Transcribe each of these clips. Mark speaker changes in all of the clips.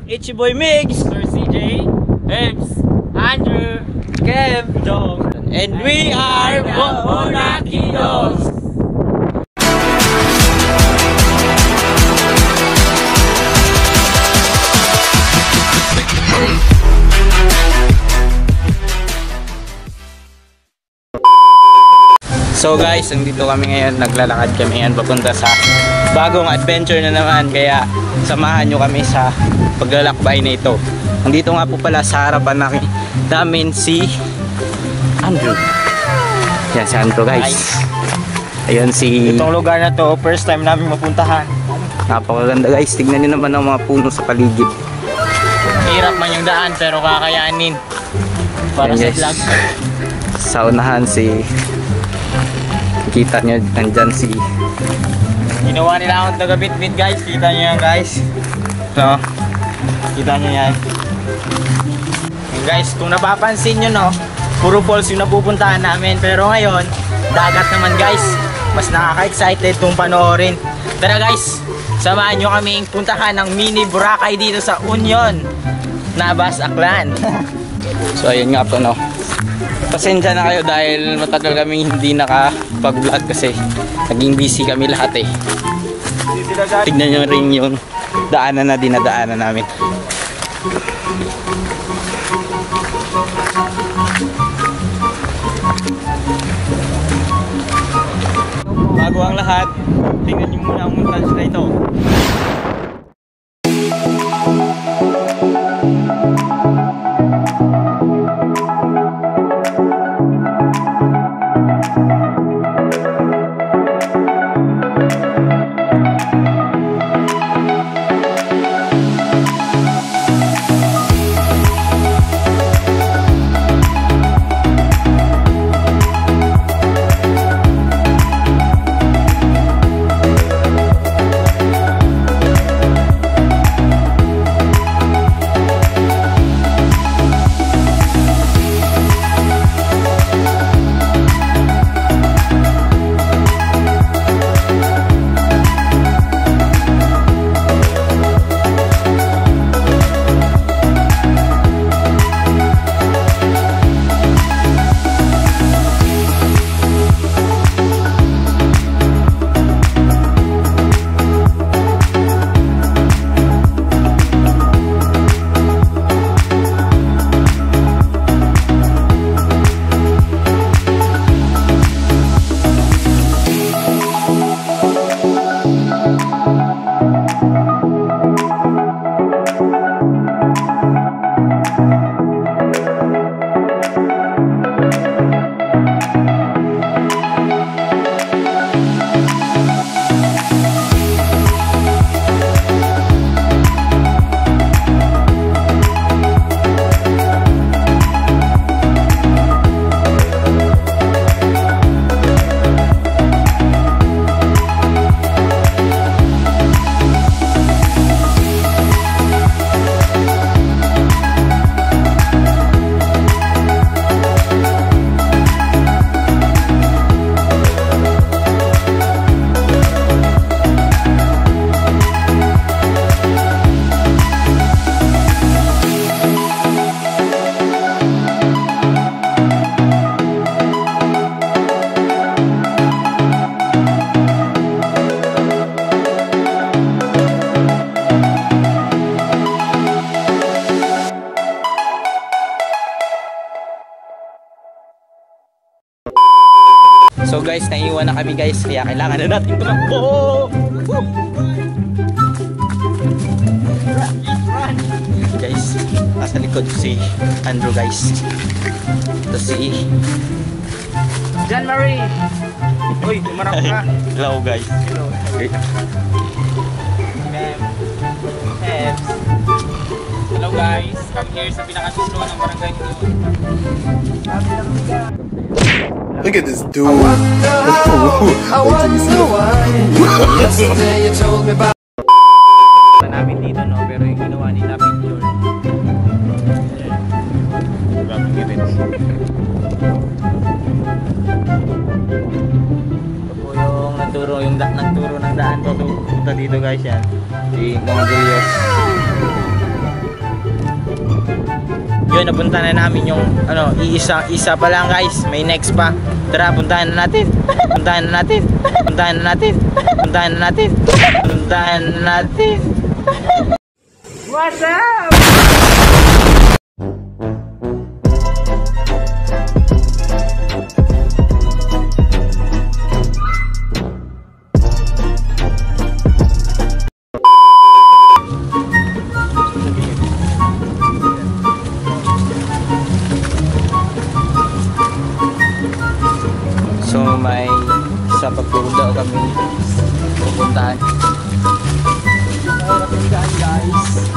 Speaker 1: It's your boy Mix, Sir CJ, Ebs, Andrew, Kev, Dong, and we are Monakidos! So guys, nandito kami ngayon, naglalakad kami ngayon papunta sa bagong adventure na naman, kaya samahan nyo kami sa paglalakbay na ito. Nandito nga po pala sa harapan namin si Andrew. Yan si Andrew guys. Ayun si... Itong lugar na to, first time namin mapuntahan. Napakaganda guys, tignan nyo naman ang mga puno sa paligid. Hirap man yung daan pero kakayanin. Para yan, sa vlog. Sa unahan si... Kita nyo, nandyan si... Ginawa nila akong taga-bit-bit guys. Kita nyo yan guys. So, kita nyo yan. And guys, kung napapansin nyo no, puro falls yung napupuntahan namin. Pero ngayon, dagat naman guys. Mas nakaka-excited kung panoorin. Tara guys, samahan nyo kaming puntahan ng mini Boracay dito sa Union, Navas, Aklan. So ayun nga po no. Pasensya na kayo dahil matagal kami hindi nakapag-vlog kasi naging busy kami lahat eh. Tignan nyo rin yung daanan na dinadaanan namin. Bago ang lahat, tingnan nyo muna ang montage na ito. So guys, naiwan na kami guys, kaya kailangan na natin tumakbo. Guys, nasa likod si Andrew guys. Ito si John Marie. Uy, tumarap ka. Hello guys. Hello. Hello guys, come here sa pinakadulo ng barangay nito.
Speaker 2: Look at this dude.
Speaker 1: Namin dito no, pero yung ginawa nila picture. Ito po yung nagturo ng daan papunta dito guys yan. Si Mga Guyos. Yun, napunta na namin yung isa pa lang guys. May next pa. Tara, puntahan na natin. Puntahan na natin. Puntahan na natin. Puntahan na natin. Puntahan na natin. What's up? So may isa pa po daw kami pupuntahan. Mahirap yung daan guys.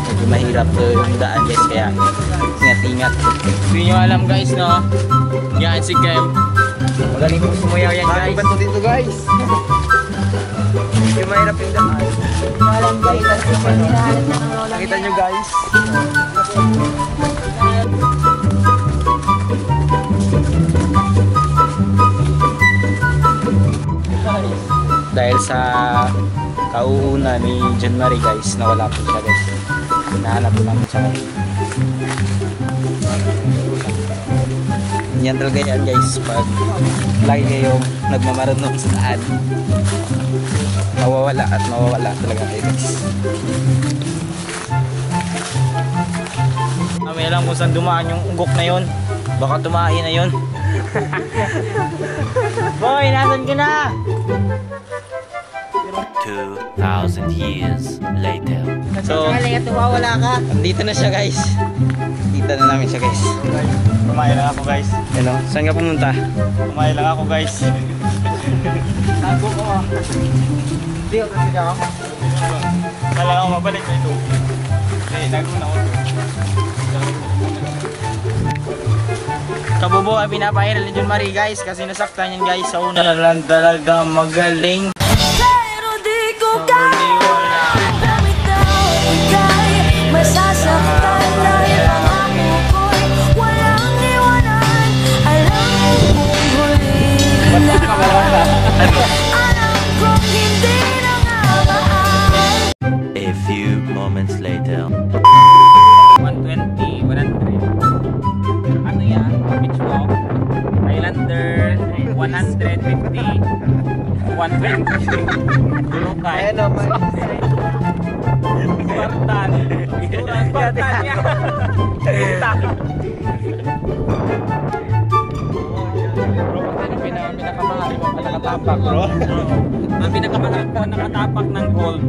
Speaker 1: Medyo mahirap to yung daan guys, kaya ingat-ingat. Hindi nyo alam guys, no? Yan si Kem. Magaling po sumuyaw yan guys. Bakit dito guys? Medyo mahirap yung daan. Alam guys, nakita nyo guys. Dahil sa kauuna ni John Marie guys, nawala po siya guys. Hinahanap po namin siya guys. Yan talaga yan guys, pag lagi kayong nagmamaranong sa daan, mawawala at mawawala talaga kayo guys. May alam kung saan dumaan yung ugok na yun. Baka tumahin na yun. Boy, nasan ka na?
Speaker 3: 2,000 years later.
Speaker 1: So, wala ka. Andito na siya guys. Dito na namin siya guys.
Speaker 4: Kumain lang ako guys.
Speaker 1: Hello, saan ka pumunta?
Speaker 4: Kumain lang ako guys. Tago ko ah. Hindi ako kasi ako. Kala ako mabalik na ito. Hindi, tago na ako.
Speaker 1: Kabobo ay pinapahiral ni John Marie guys kasi nasaktan yan guys sa una. Lang talaga magaling.
Speaker 5: Pero di ko kaya bumitaw ika'y masasaktan dahil ang ako ko'y walang iwanan. Alam kong huli lang. Alam kong hindi na nga mahal.
Speaker 3: A few moments later.
Speaker 1: 120, 100. Ano yan? Beach walk. Highlander, 150. 120. Tulukay. Ayan o, Spartan. Spartan yan. Pinakamahal mo pa nakatapak, bro. Ang pinakamahal po nakatapak ng gold.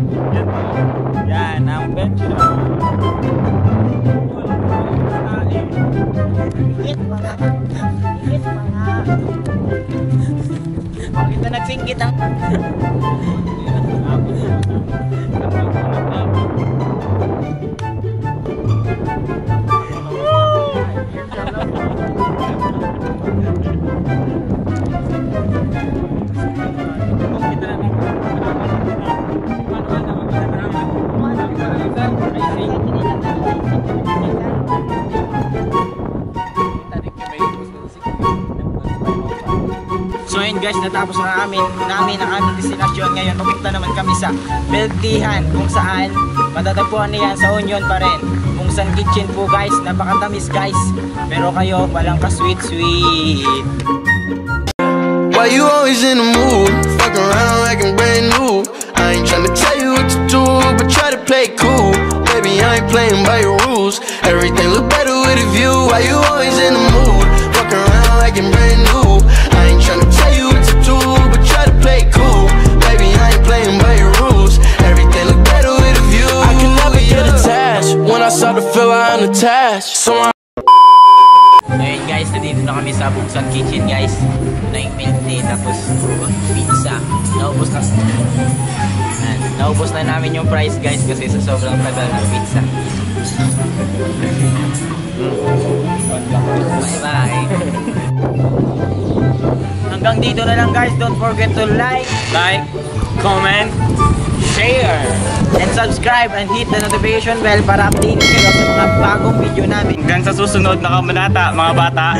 Speaker 1: Yan, ang bench. Higit mga. Higit mga. Bakit na nagsingkit ang... So yun guys, natapos na namin ang aming destinasyon. Ngayon papunta naman kami sa Beltihan, kung saan matatagpuan niyan sa Union pa rin. Kung saan kitchen po guys, napakatamis guys. Pero kayo walang ka-sweet sweet.
Speaker 2: Why you always in the mood? Fuck around like I'm brand new. I ain't tryna tell you what to do, but try to play it cool. Baby, I ain't playing by your rules. Everything look better with a view. Why you always in the mood? Fuck around like I'm brand new. I ain't tryna tell you what to do, but try to play it cool. Baby, I ain't playing by your rules. Everything look better with a view. I can never get attached. When I start to feel I'm unattached. So
Speaker 1: Ngayon guys, nandito na kami sa Buksan Kitchen guys. Na yung milk tea, tapos pizza. Naubos na namin yung price guys kasi sa sobrang tagal ng pizza. Bye bye. Hanggang dito na lang guys. Don't forget to like, comment, share, and subscribe and hit the notification bell para update kayo sa mga bagong video namin.
Speaker 4: Hanggang sa susunod na kamanata mga bata.